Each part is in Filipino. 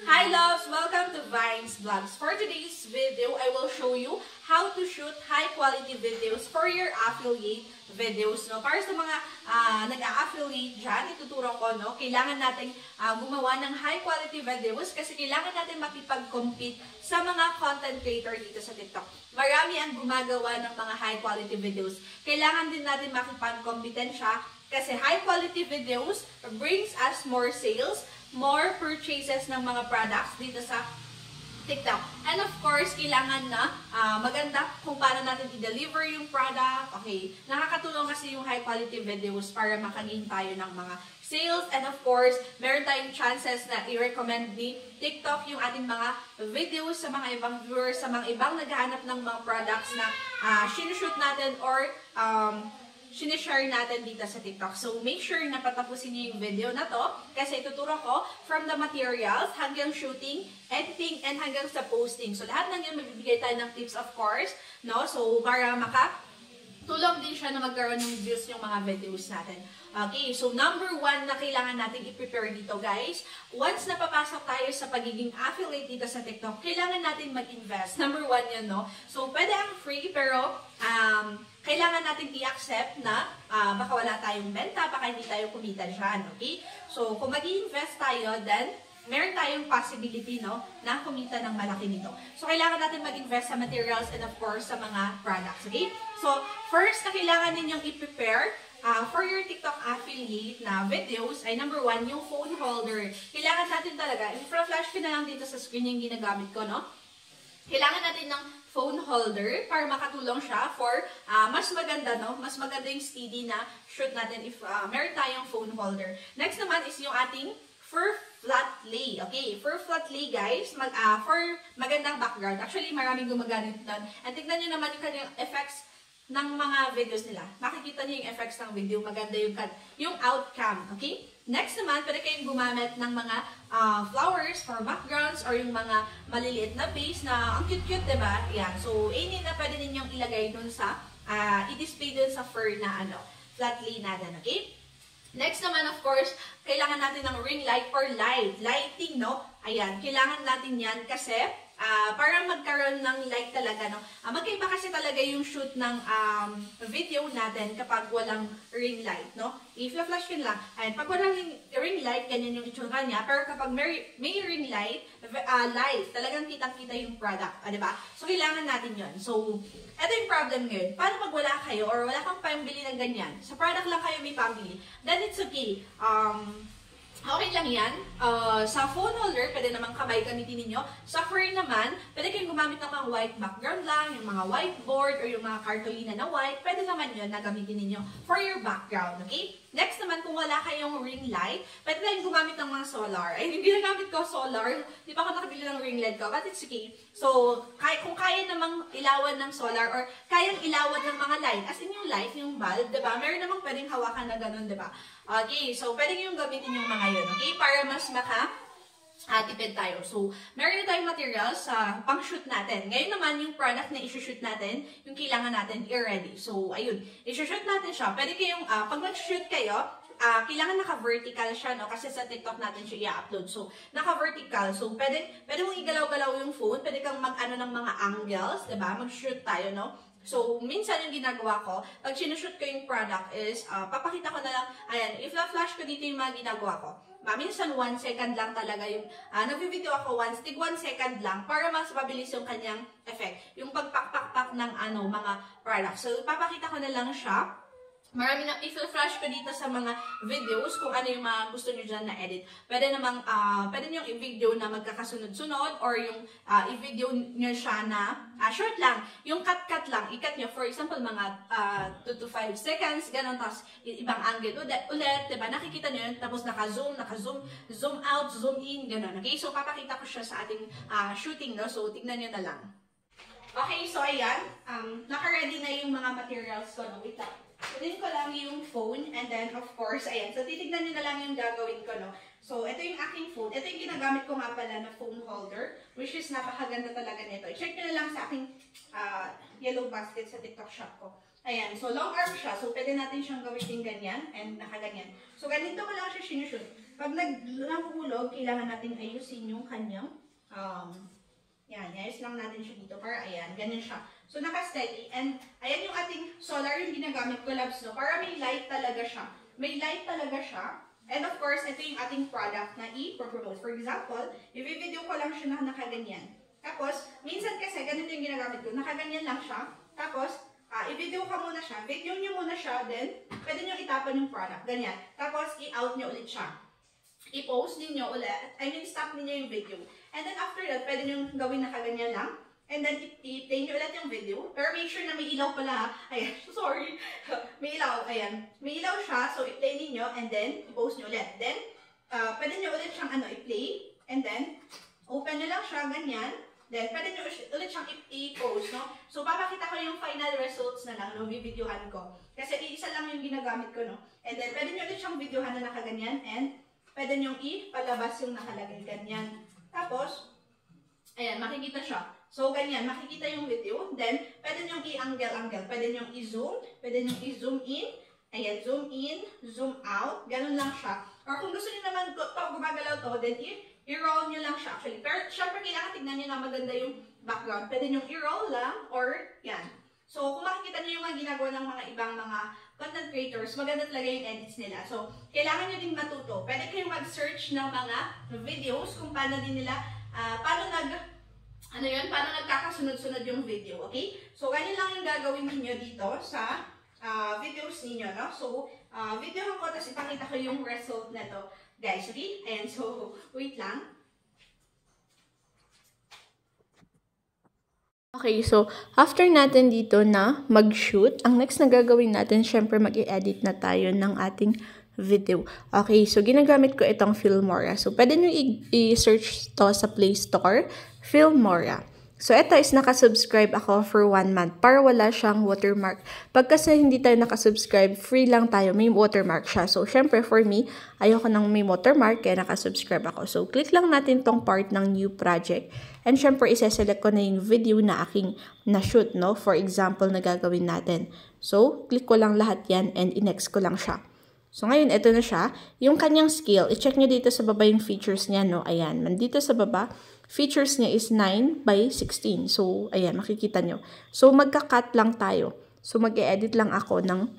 Hi loves! Welcome to Vines Vlogs. For today's video, I will show you how to shoot high quality videos for your affiliate videos. No? Para sa mga nag-a-affiliate dyan, ituturo ko, no? Kailangan natin gumawa ng high quality videos kasi kailangan natin makipag-compete sa mga content creator dito sa TikTok. Marami ang gumagawa ng mga high quality videos. Kailangan din natin makipag-competensya kasi high quality videos brings us more sales, more purchases ng mga products dito sa TikTok. And of course, kailangan na maganda kung paano natin i-deliver yung product. Okay, nakakatulong kasi yung high quality videos para makagain tayo ng mga sales. And of course, meron tayong chances na i-recommend ni TikTok yung ating mga videos sa mga ibang viewers, sa mga ibang naghahanap ng mga products na sinushoot natin or sinishare natin dito sa TikTok. So, make sure na patapusin niyo yung video na to kasi ituturo ko from the materials hanggang shooting, editing, and hanggang sa posting. So, lahat ng yun magbibigay tayo ng tips of course, no? So, para makatulong din siya na magkaroon ng views yung mga videos natin. Okay, so number 1 na kailangan natin i-prepare dito guys, once na papasok tayo sa pagiging affiliate dito sa TikTok, kailangan natin mag-invest. Number 1 yun, no? So, pwede ang free pero kailangan natin i-accept na baka wala tayong benta, baka hindi tayo kumita dyan, okay? So, kung mag-i-invest tayo, then meron tayong possibility, no, na kumita ng malaki nito. So, kailangan natin mag-invest sa materials and of course, sa mga products, okay? So, first na kailangan ninyong i-prepare for your TikTok affiliate na videos ay number 1, yung phone holder. Kailangan natin talaga, i-flash ko na lang dito sa screen yung ginagamit ko, no? Kailangan natin ng phone holder para makatulong siya for mas maganda, no? Mas maganda yung steady na shoot natin if meron tayong phone holder. Next naman is yung ating fur flat lay. Okay, fur flat lay guys, for magandang background. Actually, maraming gumagamit doon. And tignan nyo naman yung kanyang effects ng mga videos nila. Makikita niyo yung effects ng video, maganda yung outcome, okay? Next naman, pwede kayong gumamit ng mga flowers for backgrounds or yung mga maliliit na base na ang cute-cute, diba? Yan. So, any na pwede ninyong ilagay dun sa, i-display dun sa fur na flat lay natin, okay? Next naman, of course, kailangan natin ng ring light or lighting, no? Ayan, kailangan natin yan kasi para magkaroon ng light talaga, no? Magkaiba kasi talaga yung shoot ng video natin kapag walang ring light, no? I-flash yun lang. And pag walang ring light, ganyan yung itsura niya. Pero kapag may ring light, light, talagang kitang-kita yung product, diba? So, kailangan natin yun. So, ito yung problem ngayon. Paano pag wala kayo or wala kang pambili ng ganyan? Sa product lang kayo may pambili. Then, it's okay. Okay lang yan. Sa phone holder, pwede naman kamay gamitin ninyo. Sa fur naman, pwede kayong gumamit ng mga white background lang, yung mga whiteboard, or yung mga cartolina na white. Pwede naman yun na gamitin ninyo for your background, okay? Next naman, kung wala kayong ring light, pwede kayong gumamit ng mga solar. Ay, hindi nagamit ko solar. Di pa ako nakabili ng ring light ko, but it's okay. So, kung kaya namang ilawan ng solar or kayang ilawan ng mga light, as in yung light, yung bulb, diba? Meron namang pwedeng hawakan na ganun, diba? Okay, so pwede nyo yung gamitin yung mga yun, okay? Para mas tipid tayo. So, meron na tayong materials sa pang-shoot natin. Ngayon naman, yung product na i-shoot natin, yung kailangan natin i-ready. So, ayun, i-shoot natin siya. Pwede kayong, pag mag-shoot kayo, kailangan naka-vertical siya, no? Kasi sa TikTok natin siya i-upload. So, naka-vertical. So, pwede mong igalaw-galaw yung phone. Pwede kang mag-ano ng mga angles, diba? Mag-shoot tayo, no? So, minsan yung ginagawa ko, pag sinushoot ko yung product is, papakita ko na lang, ayan, i-flash ko dito yung mga ginagawa ko. Minsan 1 second lang talaga yung, nag-video ako once, tig 1 second lang, para mas mabilis yung kanyang effect. Yung pagpakpakpak ng mga product. So, papakita ko na lang siya. Marami na, i-flash ko dito sa mga videos kung ano yung mga gusto nyo dyan na edit. Pwede namang, pwede nyo yung i-video na magkakasunod-sunod or yung i-video nyo siya na short lang. Yung cut-cut lang, i-cut nyo. For example, mga 2 to 5 seconds, ganun. Tapos, ibang angle ulit, diba? Nakikita nyo yun. Tapos, naka-zoom, zoom out, zoom in, ganun. Okay? So, papakita ko siya sa ating shooting, no? So, tignan nyo na lang. Okay, so ayan. Naka-ready na yung mga materials ko, no? Wait lang. Pwede ko lang yung phone and then of course, ayan. So, titignan nyo na lang yung gagawin ko, no? So, ito yung aking phone. Ito yung ginagamit ko nga pala na phone holder, which is napakaganda talaga nito. I-check nyo na lang sa aking yellow basket sa TikTok shop ko. Ayan. So, long arm siya. So, pwede natin siyang gawin din ganyan and nakaganyan. So, ganito ko lang siya sinushoot. Pag nahulog, kailangan natin ayusin yung kanyang, yan, ayos lang natin siya dito para ayan, ganyan siya. So, naka-steady. And, ayan yung ating solar yung ginagamit ko, loves, no? Para may light talaga siya. May light talaga siya. And of course, ito yung ating product na i-promote. For example, i-video ko lang siya na nakaganyan. Tapos, minsan kasi, ganito yung ginagamit ko. Nakaganyan lang siya. Tapos, i-video ka muna siya. Video nyo muna siya, then, pwede nyo itapan yung product. Ganyan. Tapos, i-out nyo ulit siya. I-post ninyo ulit. I mean, stop ninyo yung video. And then after that, pwede nyo gawin na kaganyan lang. And then, i-play nyo ulit yung video. Pero make sure na may ilaw pala. Ayan, sorry. May ilaw, ayan. May ilaw siya, so i-play ninyo and then, i-post nyo ulit. Then, pwede nyo ulit siyang i-play. And then, open nyo lang siya, ganyan. Then, pwede nyo ulit siyang i-post, no? So, papakita ko yung final results na lang, no? Bibidyohan ko. Kasi, isa lang yung ginagamit ko, no? And then, pwede nyo ulit siyang videohan na nakaganyan. And, pwede nyo i-palabas yung nakalagay ganyan. Tapos, ayan, makikita siya. So, ganyan, makikita yung video. Then, pwede nyo i-angle-angle. Pwede nyo i-zoom. Pwede nyo i-zoom in. Ayan, zoom in, zoom out. Ganun lang siya. Or kung gusto nyo naman gumagalaw to, then i-roll nyo lang siya actually. Pero, syempre, kailangan tignan nyo na maganda yung background. Pwede nyo i-roll lang or yan. So, kung makikita nyo yung mga ginagawa ng mga ibang mga content creators, maganda talaga yung edits nila. So, kailangan nyo din matuto. Pwede kayong mag-search ng mga videos kung paano din nila, paano nagkakasunod-sunod yung video, okay? So, ganyan lang yung gagawin niyo dito sa videos ninyo, no? So, videohan ko, tapos ipakita ko yung result na to. Guys, okay? Ayan, so, wait lang. Okay, so after natin dito na mag-shoot, ang next na gagawin natin, syempre mag-i-edit na tayo ng ating video. Okay, so ginagamit ko itong Filmora. So, pwede nyo i-search to sa Play Store, Filmora. So, ito is nakasubscribe ako for 1 month para wala siyang watermark. Pag kasi hindi tayo nakasubscribe, free lang tayo, may watermark siya. So, syempre for me, ayoko nang may watermark, kaya nakasubscribe ako. So, click lang natin tong part ng new project. And syempre, isa-select ko na yung video na aking na-shoot, no? For example, na gagawin natin. So, click ko lang lahat yan and i-next ko lang siya. So, ngayon, ito na siya. Yung kanyang scale, i-check nyo dito sa baba yung features niya, no? Ayan, nandito sa baba, features niya is 9:16. So, ayan, makikita nyo. So, magka-cut lang tayo. So, mag-e-edit lang ako ng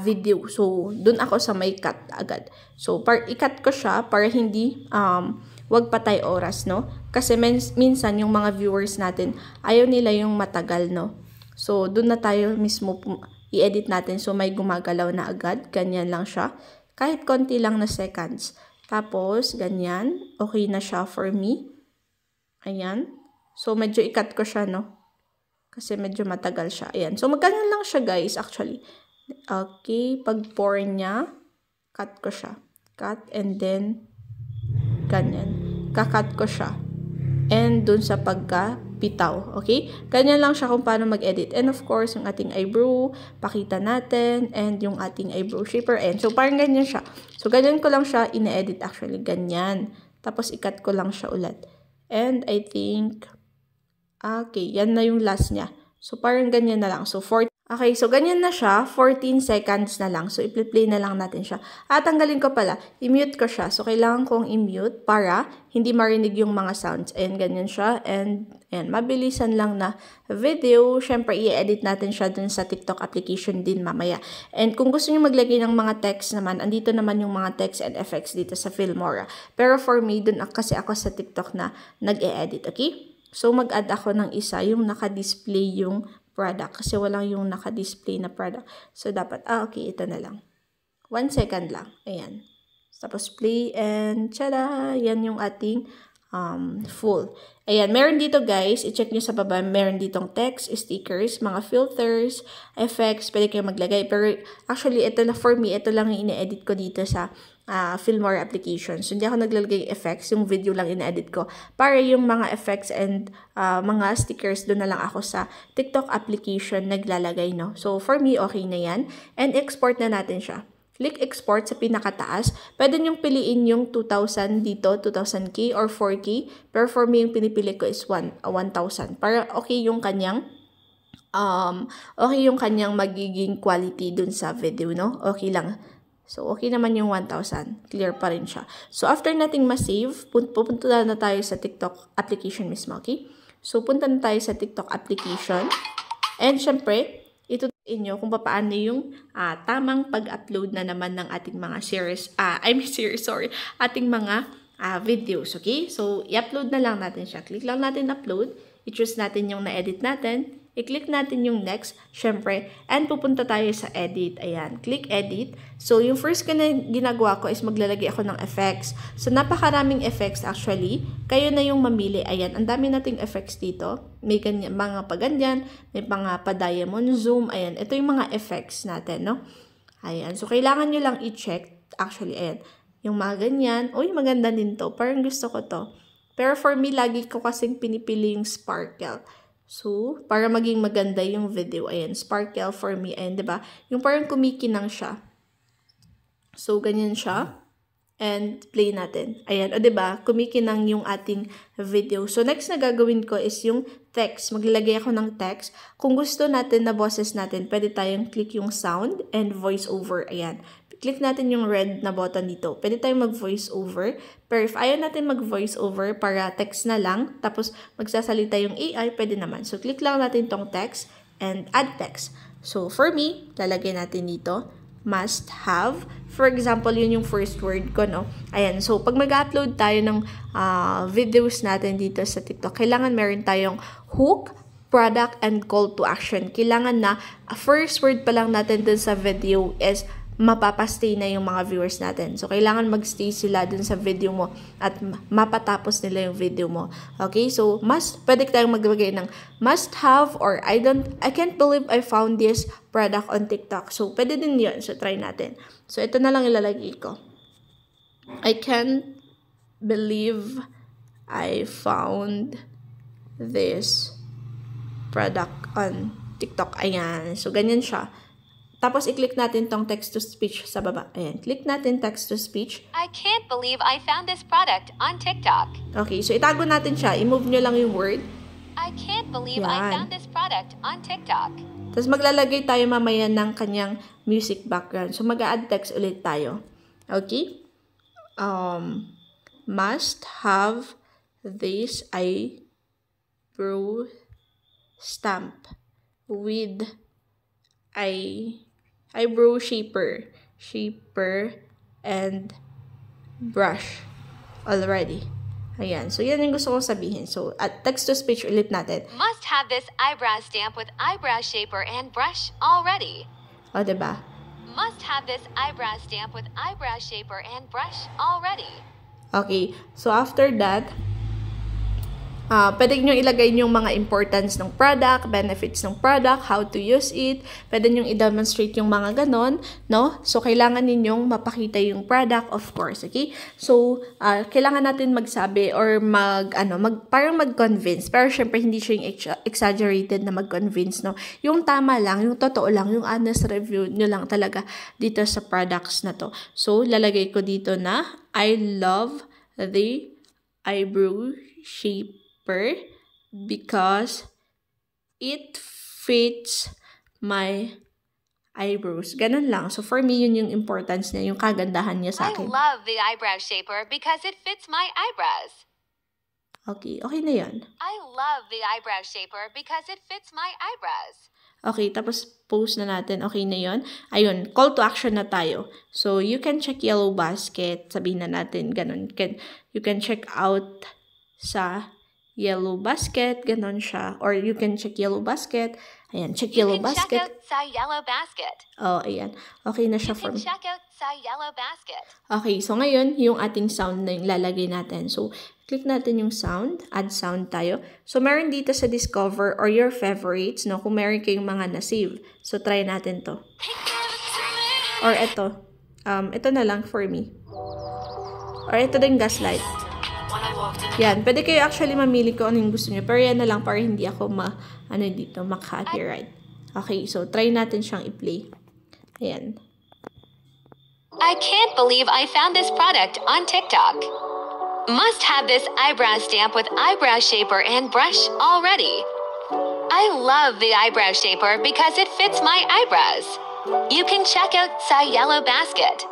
video. So, dun ako sa may cut agad. So, i-cut ko siya para hindi, wag patay oras, no? Kasi minsan, yung mga viewers natin, ayaw nila yung matagal, no? So, dun na tayo mismo i-edit natin. So, may gumagalaw na agad. Ganyan lang siya. Kahit konti lang na seconds. Tapos, ganyan. Okay na siya for me. Ayan. So, medyo i-cut ko siya, no? Kasi medyo matagal siya. Ayan. So, magganyan lang siya, guys, actually. Okay. Pag pour niya, cut ko siya. Cut and then, ganyan. Kakat ko siya. And dun sa pagka-bitaw. Okay? Ganyan lang siya kung paano mag-edit. And of course, yung ating eyebrow, pakita natin. And yung ating eyebrow shaper. And so, parang ganyan siya. So, ganyan ko lang siya ine-edit actually. Ganyan. Tapos, i-cut ko lang siya ulit. And I think, okay, yan na yung last niya. So, parang ganyan na lang. So, okay, so ganyan na siya. 14 seconds na lang. So, i-play na lang natin siya. At tanggalin ko pala. I-mute ko siya. So, kailangan kong i-mute para hindi marinig yung mga sounds. And ganyan siya. And, ayan, mabilisan lang na video. Siyempre, i-edit natin siya dun sa TikTok application din mamaya. And kung gusto nyo maglagay ng mga text naman, andito naman yung mga text and effects dito sa Filmora. Pero for me, dun kasi ako sa TikTok na nag-e-edit. Okay? So, mag-add ako ng isa, yung naka-display yung product. Kasi walang yung naka-display na product. So, dapat, okay, ito na lang. 1 second lang. Ayan. Tapos, play and, tada! Yan yung ating full. Ayan, meron dito guys, i-check nyo sa baba, meron ditong text, stickers, mga filters, effects, pwede kayo maglagay. Pero, actually, ito na for me, ito lang yung ine-edit ko dito sa Filmora application. So, hindi ako naglalagay effects, yung video lang ina-edit ko. Para yung mga effects and mga stickers, doon na lang ako sa TikTok application naglalagay, no? So, for me, okay na yan. And export na natin siya. Click export sa pinakataas. Pwede nyong piliin yung 2,000 dito, 2,000K or 4K. Pero for me, yung pinipili ko is 1,000. Para okay yung kanyang magiging quality dun sa video, no? Okay lang. So, okay naman yung 1,000. Clear pa rin siya. So, after nating ma-save, pupunta na tayo sa TikTok application mismo, okay? So, punta na tayo sa TikTok application. And, syempre, itutuin nyo kung paano yung tamang pag-upload na naman ng ating mga ating mga videos, okay? So, i-upload na lang natin siya. Click lang natin upload. I-choose natin yung na-edit natin. I-click natin yung next, syempre, and pupunta tayo sa edit. Ayan, click edit. So, yung first na ginagawa ko is maglalagay ako ng effects. So, napakaraming effects actually. Kayo na yung mamili. Ayan, ang dami nating effects dito. May ganyan, mga paganyan, may mga pa-diamond zoom. Ayan, ito yung mga effects natin, no? Ayan, so kailangan nyo lang i-check. Actually, ayan, yung mga ganyan. Uy, maganda din to. Parang gusto ko to. Pero for me, lagi ko kasing pinipili yung sparkle. So, para maging maganda yung video, ayan, sparkle for me, ayan, diba? Yung parang kumikinang siya. So, ganyan siya. And, play natin. Ayan, o diba? Kumikinang yung ating video. So, next na gagawin ko is yung text. Maglalagay ako ng text. Kung gusto natin na boses natin, pwede tayong click yung sound and voice over. Ayan. Click natin yung red na button dito. Pwede tayong mag-voice over. Pero if ayaw natin mag-voice over para text na lang, tapos magsasalita yung AI, pwede naman. So, click lang natin tong text and add text. So, for me, lalagay natin dito, must have. For example, yun yung first word ko, no? Ayan. So, pag mag-upload tayo ng videos natin dito sa TikTok, kailangan meron tayong hook, product, and call to action. Kailangan na first word pa lang natin dun sa video is mapapastay na yung mga viewers natin. So, kailangan magstay sila dun sa video mo at mapatapos nila yung video mo. Okay? So, pwede tayong maglagay ng must have or I can't believe I found this product on TikTok. So, pwede din yun. So, try natin. So, ito na lang ilalagay ko. I can't believe I found this product on TikTok. Ayan. So, ganyan siya. Tapos, i-click natin tong text-to-speech sa baba. Ayan. Click natin text-to-speech. I can't believe I found this product on TikTok. Okay. So, itago natin siya. I-move nyo lang yung word. I can't believe I found this product on TikTok. Tapos, maglalagay tayo mamaya ng kanyang music background. So, mag-add text ulit tayo. Okay? Must have this eyebrow stamp with eyebrow shaper and brush already. Ayan. So, yan yung gusto kong sabihin. So, at text-to-speech ulit natin. Must have this eyebrow stamp with eyebrow shaper and brush already. O, diba? Must have this eyebrow stamp with eyebrow shaper and brush already. Okay. So, after that, pwede nyo ilagay yung mga importance ng product, benefits ng product, how to use it. Pwede nyo i-demonstrate yung mga ganon, no? So, kailangan ninyong mapakita yung product, of course, okay? So, kailangan natin magsabi or parang mag-convince. Pero, syempre, hindi siya yung exaggerated na mag-convince, no? Yung tama lang, yung totoo lang, yung honest review nyo lang talaga dito sa products na to. So, lalagay ko dito na, I love the eyebrow shape because it fits my eyebrows. Ganun lang. So, for me, yun yung importance niya, yung kagandahan niya sa akin. I love the eyebrow shaper because it fits my eyebrows. Okay. Okay na yun. I love the eyebrow shaper because it fits my eyebrows. Okay. Tapos, post na natin. Okay na yun. Ayun. Call to action na tayo. So, you can check yellow basket. Sabihin na natin. Ganun. You can check out sa yellow basket, ganon siya. Or you can check yellow basket. Ayan, check yellow basket. You can check out sa yellow basket. Oh, ayan. Okay na siya for me. You can check out sa yellow basket. Okay, so ngayon, yung ating sound na yung lalagay natin. So, click natin yung sound. Add sound tayo. So, meron dito sa Discover or your favorites, no? Kung meron kayong mga na-save. So, try natin to. Or ito. Ito na lang for me. Or ito din Gaslight. Yan. Pwede kayo actually mamili ko anong gusto nyo. Pero yan na lang para hindi ako maka-copyright. Okay. So, try natin siyang i-play. Ayan. I can't believe I found this product on TikTok. Must have this eyebrow stamp with eyebrow shaper and brush already. I love the eyebrow shaper because it fits my eyebrows. You can check out sa yellow basket.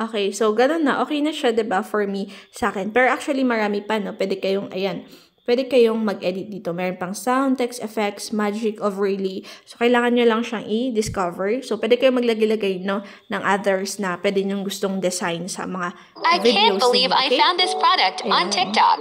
Okay, so ganun na. Okay na siya, diba, for me, sa akin. Pero actually, marami pa, no? Pwede kayong mag-edit dito. Meron pang sound, text effects, magic, overlay. So, kailangan nyo lang siyang i-discover. So, pwede kayong maglagay-lagay, no, ng others na pwede nyo gustong design sa mga I videos. can't believe I okay? found this product on TikTok.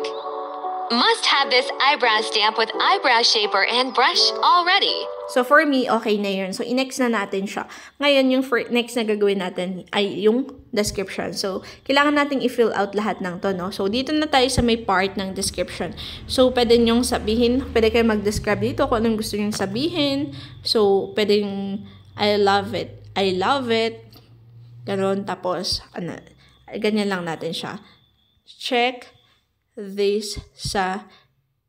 Must have this eyebrow stamp with eyebrow shaper and brush already. So, for me, okay na yun. So, i-next na natin siya. Ngayon, yung next na gagawin natin ay yung description. So, kailangan natin i-fill out lahat ng to, no? So, dito na tayo sa may part ng description. So, pwede nyong sabihin, pwede kayo mag-describe dito kung anong gusto nyong sabihin. So, pwedeng, I love it. Ganon. Tapos, ganyan lang natin siya. Check this sa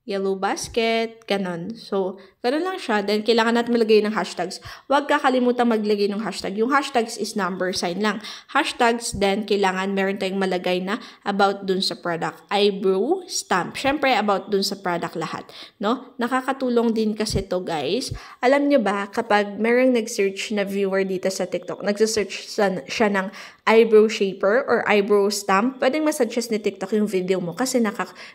yellow basket, ganon. So, ganon lang siya. Then, kailangan natin maglagay ng hashtags. Huwag kakalimutan maglagay ng hashtag. Yung hashtags is number sign lang. Hashtags, then, kailangan meron tayong malagay na about dun sa product. Eyebrow stamp. Syempre, about dun sa product lahat. No? Nakakatulong din kasi to, guys. Alam nyo ba, kapag merong nag-search na viewer dito sa TikTok, nag-search siya ng eyebrow shaper or eyebrow stamp, pwedeng masuggest ni TikTok yung video mo kasi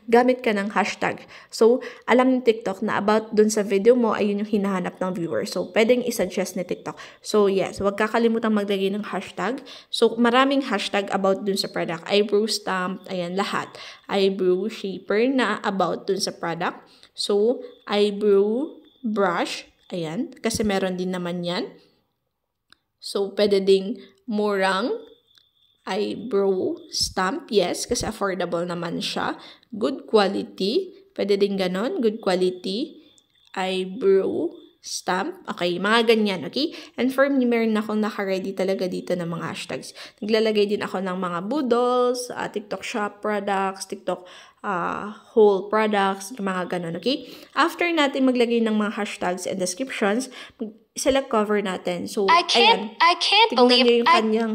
gamit ka ng hashtag. So, alam ni TikTok na about dun sa video mo ay yun yung hinahanap ng viewer. So, pwedeng isuggest ni TikTok. So, yes, huwag kakalimutan maglagay ng hashtag. So, maraming hashtag about dun sa product. Eyebrow stamp, ayan, lahat. Eyebrow shaper na about dun sa product. So, eyebrow brush, ayan, kasi meron din naman yan. So, pwede ding murang eyebrow stamp, yes, kasi affordable naman siya. Good quality, pwede din ganon, good quality eyebrow stamp. Okay, mga ganyan, okay? And for me, meron akong naka-ready talaga dito ng mga hashtags. Naglalagay din ako ng mga boodles, TikTok shop products, TikTok haul products, mga ganon, okay? After natin maglagay ng mga hashtags and descriptions, select cover natin. So, I can't believe believe yung kanyang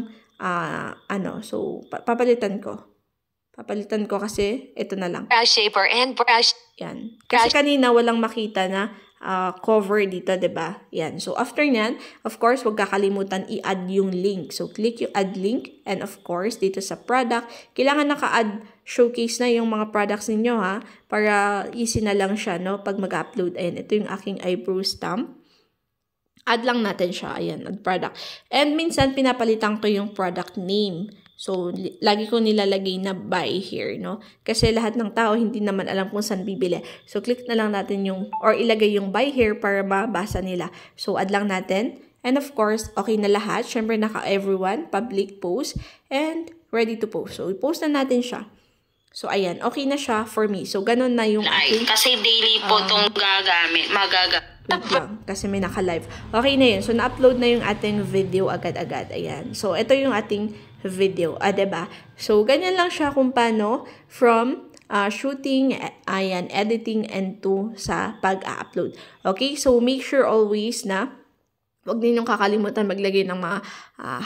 so, papalitan ko kasi ito na lang. Brow shaper and brush. Yan. Kasi kanina walang makita na cover dito, 'di ba? Yan. So, after nyan, of course, huwag kakalimutan i-add yung link. So, click yung add link and of course, dito sa product, kailangan naka-add showcase na yung mga products ninyo, ha? Para easy na lang siya, no? Pag mag-upload. Ayan, ito yung aking eyebrow stamp. Add lang natin siya. Ayan, add product. And minsan, pinapalitan ko yung product name. So, lagi ko nilalagay na buy here, no? Kasi lahat ng tao hindi naman alam kung saan bibili. So, click na lang natin or ilagay yung buy here para mabasa nila. So, add lang natin. And of course, okay na lahat. Syempre, naka-everyone, public post, and ready to post. So, i-post na natin siya. So, ayan. Okay na siya for me. So, ganun na yung aking... Kasi daily po itong magagamit. Wait lang, kasi may naka-live. Okay na yun. So, na-upload na yung ating video agad-agad. Ayan. So, ito yung ating video. Diba? So, ganyan lang siya kung paano from shooting, ayan, editing, and to sa pag-upload. Okay? So, make sure always na huwag ninyong kakalimutan maglagay ng mga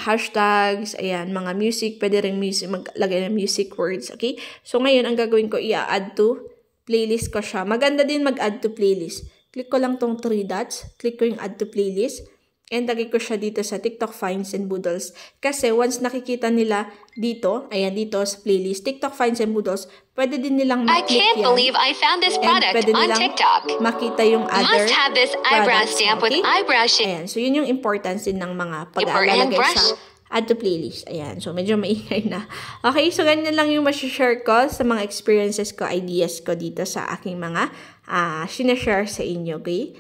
hashtags, ayan, mga music, pwede rin maglagay ng music words, okay? So, ngayon, ang gagawin ko, i-add to playlist ko siya. Maganda din mag-add to playlist. Click ko lang tong 3 dots, click ko yung add to playlist, and lagay ko siya dito sa TikTok Finds and Boodles. Kasi once nakikita nila dito, ayan, dito sa playlist, TikTok Finds and Boodles, pwede din nilang I maklik can't yan. believe I found this product on TikTok. Makita yung other Must have this eyebrow products, stamp with okay? eyebrow shape. Ayan, so yun yung importance din ng mga and pag-aalagay brush. sa add to playlist. Ayan, so medyo maingay na. Okay, so ganyan lang yung share ko sa mga experiences ko, ideas ko dito sa aking mga sinashare sa inyo, okay?